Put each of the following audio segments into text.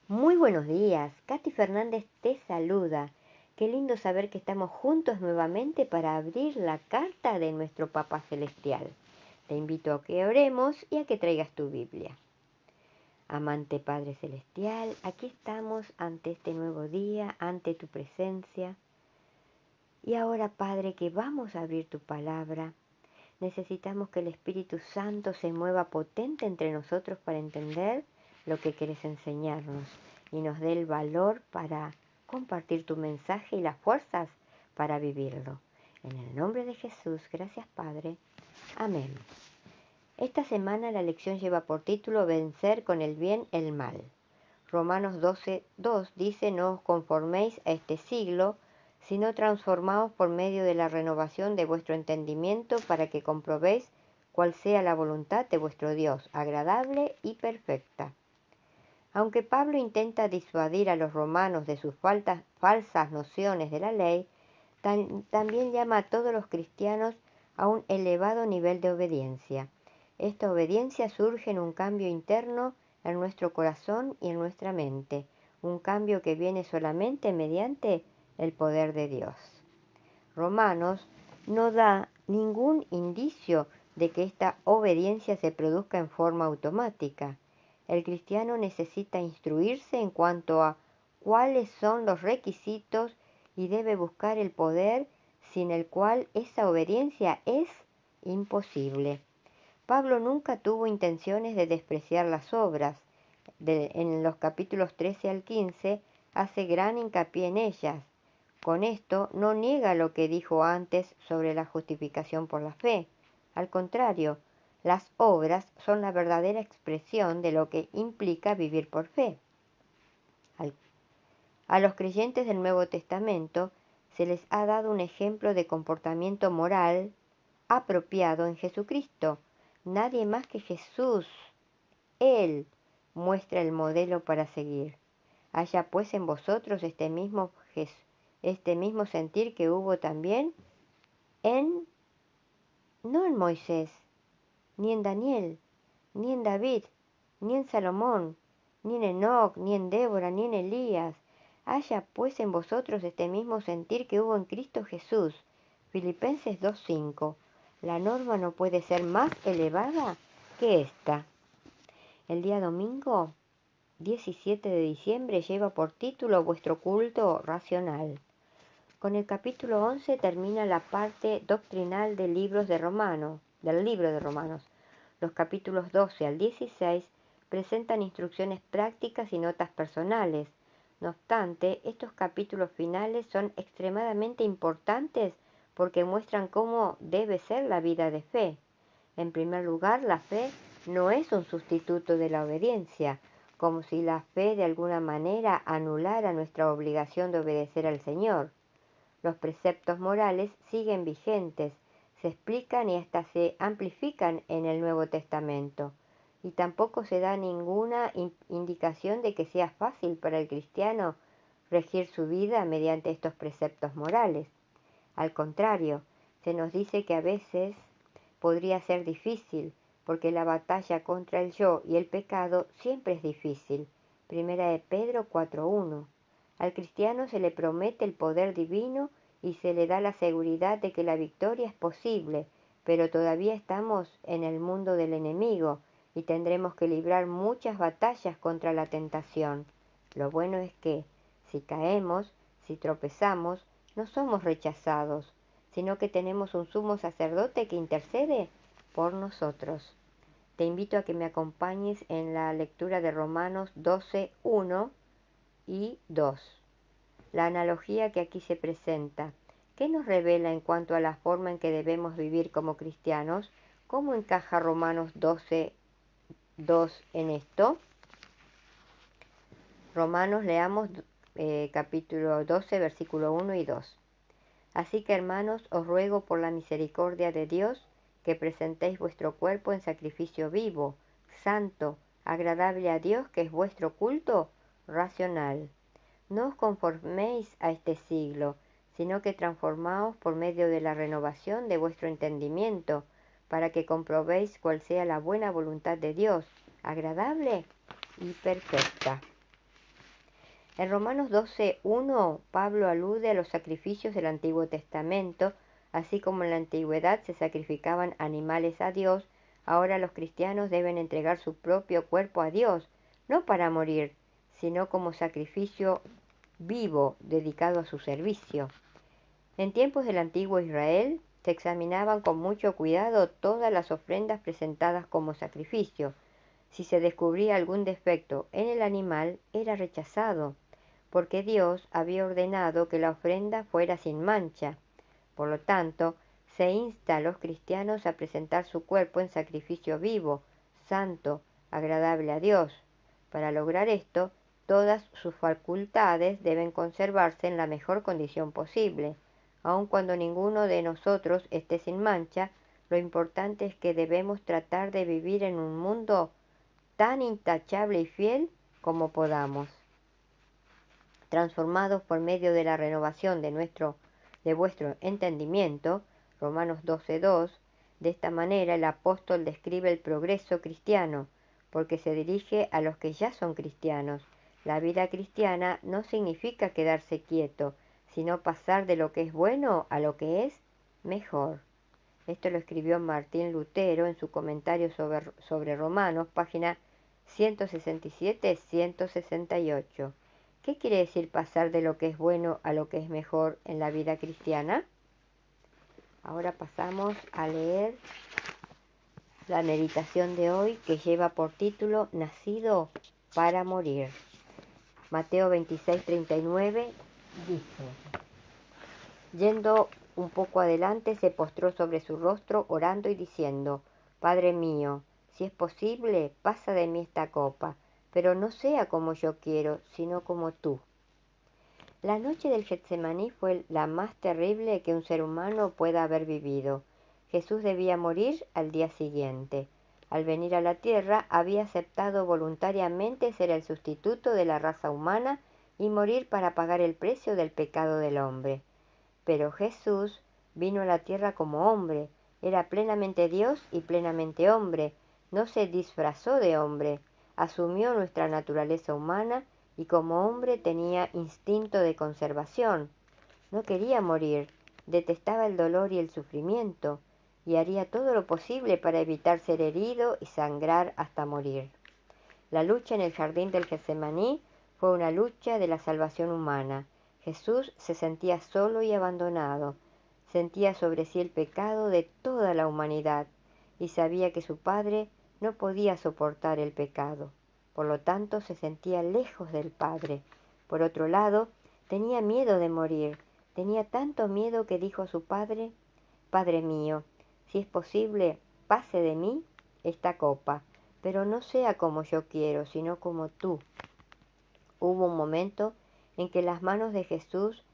Muy buenos días, Katy Fernández te saluda. Qué lindo saber que estamos juntos nuevamente para abrir la carta de nuestro Papá Celestial. Te invito a que oremos y a que traigas tu Biblia. Amante Padre Celestial, aquí estamos ante este nuevo día, ante tu presencia. Y ahora, Padre, que vamos a abrir tu palabra, necesitamos que el Espíritu Santo se mueva potente entre nosotros para entender lo que quieres enseñarnos y nos dé el valor para compartir tu mensaje y las fuerzas para vivirlo. En el nombre de Jesús, gracias Padre. Amén. Esta semana la lección lleva por título Vencer con el bien el mal. Romanos 12:2 dice: no os conforméis a este siglo, sino transformaos por medio de la renovación de vuestro entendimiento para que comprobéis cuál sea la voluntad de vuestro Dios, agradable y perfecta. Aunque Pablo intenta disuadir a los romanos de sus falsas nociones de la ley, también llama a todos los cristianos a un elevado nivel de obediencia. Esta obediencia surge en un cambio interno en nuestro corazón y en nuestra mente, un cambio que viene solamente mediante el poder de Dios. Romanos no da ningún indicio de que esta obediencia se produzca en forma automática. El cristiano necesita instruirse en cuanto a cuáles son los requisitos y debe buscar el poder sin el cual esa obediencia es imposible. Pablo nunca tuvo intenciones de despreciar las obras. En los capítulos 13 al 15 hace gran hincapié en ellas. Con esto no niega lo que dijo antes sobre la justificación por la fe. Al contrario, las obras son la verdadera expresión de lo que implica vivir por fe. A los creyentes del Nuevo Testamento se les ha dado un ejemplo de comportamiento moral apropiado en Jesucristo. Nadie más que Jesús, Él, muestra el modelo para seguir. Haya pues en vosotros este mismo sentir que hubo también no en Moisés, ni en Daniel, ni en David, ni en Salomón, ni en Enoc, ni en Débora, ni en Elías. Haya pues en vosotros este mismo sentir que hubo en Cristo Jesús. Filipenses 2:5. La norma no puede ser más elevada que esta. El día domingo 17 de diciembre lleva por título Vuestro culto racional. Con el capítulo 11 termina la parte doctrinal del libro de Romanos. Los capítulos 12 al 16 presentan instrucciones prácticas y notas personales. No obstante, estos capítulos finales son extremadamente importantes porque muestran cómo debe ser la vida de fe. En primer lugar, la fe no es un sustituto de la obediencia, como si la fe de alguna manera anulara nuestra obligación de obedecer al Señor. Los preceptos morales siguen vigentes, se explican y hasta se amplifican en el Nuevo Testamento, y tampoco se da ninguna indicación de que sea fácil para el cristiano regir su vida mediante estos preceptos morales. Al contrario, se nos dice que a veces podría ser difícil, porque la batalla contra el yo y el pecado siempre es difícil. Primera de Pedro 4:1. Al cristiano se le promete el poder divino y se le da la seguridad de que la victoria es posible, pero todavía estamos en el mundo del enemigo y tendremos que librar muchas batallas contra la tentación. Lo bueno es que, si caemos, si tropezamos, no somos rechazados, sino que tenemos un sumo sacerdote que intercede por nosotros. Te invito a que me acompañes en la lectura de Romanos 12:1 y 2. La analogía que aquí se presenta, ¿qué nos revela en cuanto a la forma en que debemos vivir como cristianos? ¿Cómo encaja Romanos 12:2 en esto? Romanos, leamos capítulo 12, versículo 1 y 2. Así que, hermanos, os ruego por la misericordia de Dios que presentéis vuestro cuerpo en sacrificio vivo, santo, agradable a Dios, que es vuestro culto racional. No os conforméis a este siglo, sino que transformaos por medio de la renovación de vuestro entendimiento, para que comprobéis cuál sea la buena voluntad de Dios, agradable y perfecta. En Romanos 12:1, Pablo alude a los sacrificios del Antiguo Testamento, así como en la antigüedad se sacrificaban animales a Dios, ahora los cristianos deben entregar su propio cuerpo a Dios, no para morir, sino como sacrificio vivo dedicado a su servicio. En tiempos del antiguo Israel se examinaban con mucho cuidado todas las ofrendas presentadas como sacrificio. Si se descubría algún defecto en el animal, era rechazado, porque Dios había ordenado que la ofrenda fuera sin mancha. Por lo tanto, se insta a los cristianos a presentar su cuerpo en sacrificio vivo, santo, agradable a Dios. Para lograr esto, todas sus facultades deben conservarse en la mejor condición posible. Aun cuando ninguno de nosotros esté sin mancha, lo importante es que debemos tratar de vivir en un mundo tan intachable y fiel como podamos. Transformados por medio de la renovación de vuestro entendimiento, Romanos 12:2, de esta manera el apóstol describe el progreso cristiano, porque se dirige a los que ya son cristianos. La vida cristiana no significa quedarse quieto, sino pasar de lo que es bueno a lo que es mejor. Esto lo escribió Martín Lutero en su comentario sobre Romanos, página 167-168. ¿Qué quiere decir pasar de lo que es bueno a lo que es mejor en la vida cristiana? Ahora pasamos a leer la meditación de hoy, que lleva por título Nacido para morir. Mateo 26:39 dice: Yendo un poco adelante, se postró sobre su rostro, orando y diciendo: Padre mío, si es posible, pasa de mí esta copa, pero no sea como yo quiero, sino como tú. La noche del Getsemaní fue la más terrible que un ser humano pueda haber vivido. Jesús debía morir al día siguiente. Al venir a la tierra, había aceptado voluntariamente ser el sustituto de la raza humana y morir para pagar el precio del pecado del hombre. Pero Jesús vino a la tierra como hombre, era plenamente Dios y plenamente hombre, no se disfrazó de hombre, asumió nuestra naturaleza humana y como hombre tenía instinto de conservación. No quería morir, detestaba el dolor y el sufrimiento, y haría todo lo posible para evitar ser herido y sangrar hasta morir. La lucha en el jardín del Getsemaní fue una lucha de la salvación humana. Jesús se sentía solo y abandonado, sentía sobre sí el pecado de toda la humanidad y sabía que su Padre no podía soportar el pecado. Por lo tanto, se sentía lejos del Padre. Por otro lado, tenía miedo de morir. Tenía tanto miedo que dijo a su Padre: Padre mío, si es posible, pase de mí esta copa, pero no sea como yo quiero, sino como tú. Hubo un momento en que las manos de Jesús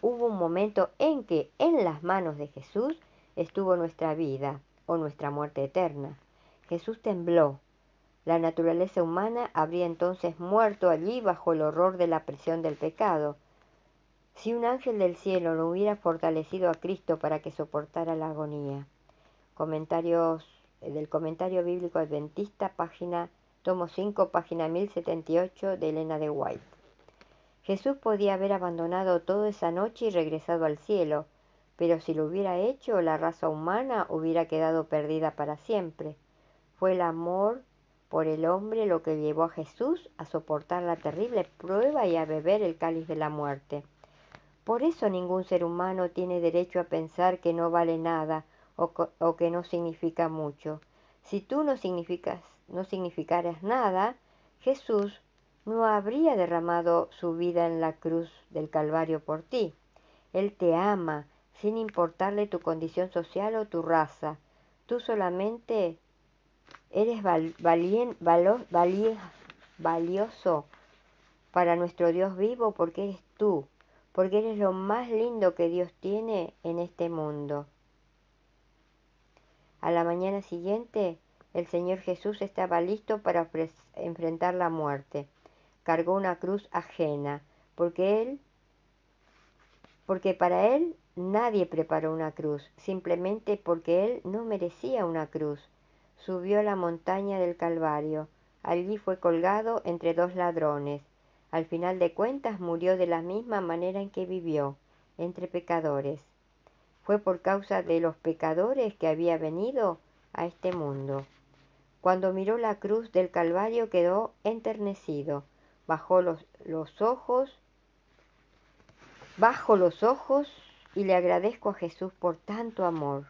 hubo un momento en que en las manos de Jesús estuvo nuestra vida o nuestra muerte eterna. Jesús tembló. La naturaleza humana habría entonces muerto allí bajo el horror de la presión del pecado. Si un ángel del cielo no hubiera fortalecido a Cristo para que soportara la agonía. Comentarios del Comentario Bíblico Adventista, tomo 5, página 1078, de Elena de White. Jesús podía haber abandonado todo esa noche y regresado al cielo, pero si lo hubiera hecho, la raza humana hubiera quedado perdida para siempre. Fue el amor por el hombre lo que llevó a Jesús a soportar la terrible prueba y a beber el cáliz de la muerte. Por eso ningún ser humano tiene derecho a pensar que no vale nada o que no significa mucho. Si tú no significaras nada, Jesús no habría derramado su vida en la cruz del Calvario por ti. Él te ama, sin importarle tu condición social o tu raza. Tú solamente eres valioso para nuestro Dios vivo porque eres tú, porque eres lo más lindo que Dios tiene en este mundo. A la mañana siguiente, el Señor Jesús estaba listo para enfrentar la muerte. Cargó una cruz ajena, porque para Él nadie preparó una cruz, simplemente porque Él no merecía una cruz. subió a la montaña del Calvario. Allí fue colgado entre dos ladrones. Al final de cuentas murió de la misma manera en que vivió, entre pecadores. Fue por causa de los pecadores que había venido a este mundo. Cuando miró la cruz del Calvario quedó enternecido. Bajó los ojos y le agradezco a Jesús por tanto amor.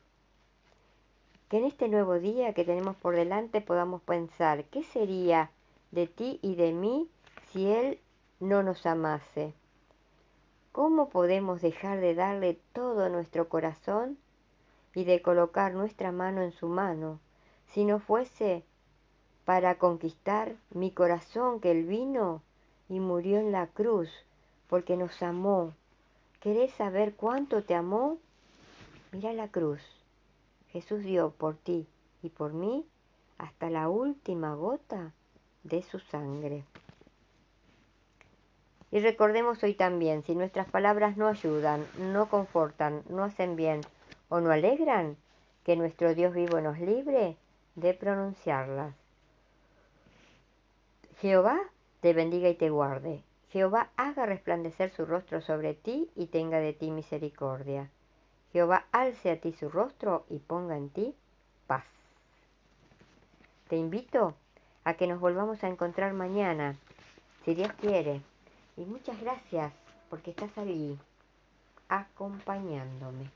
Que en este nuevo día que tenemos por delante podamos pensar, ¿qué sería de ti y de mí si Él no nos amase? ¿Cómo podemos dejar de darle todo nuestro corazón y de colocar nuestra mano en su mano, si no fuese para conquistar mi corazón que Él vino y murió en la cruz, porque nos amó? ¿Querés saber cuánto te amó? Mira la cruz. Jesús dio por ti y por mí hasta la última gota de su sangre. Y recordemos hoy también, si nuestras palabras no ayudan, no confortan, no hacen bien o no alegran, que nuestro Dios vivo nos libre de pronunciarlas. Jehová te bendiga y te guarde. Jehová haga resplandecer su rostro sobre ti y tenga de ti misericordia. Jehová alce a ti su rostro y ponga en ti paz. Te invito a que nos volvamos a encontrar mañana, si Dios quiere. Y muchas gracias porque estás allí, acompañándome.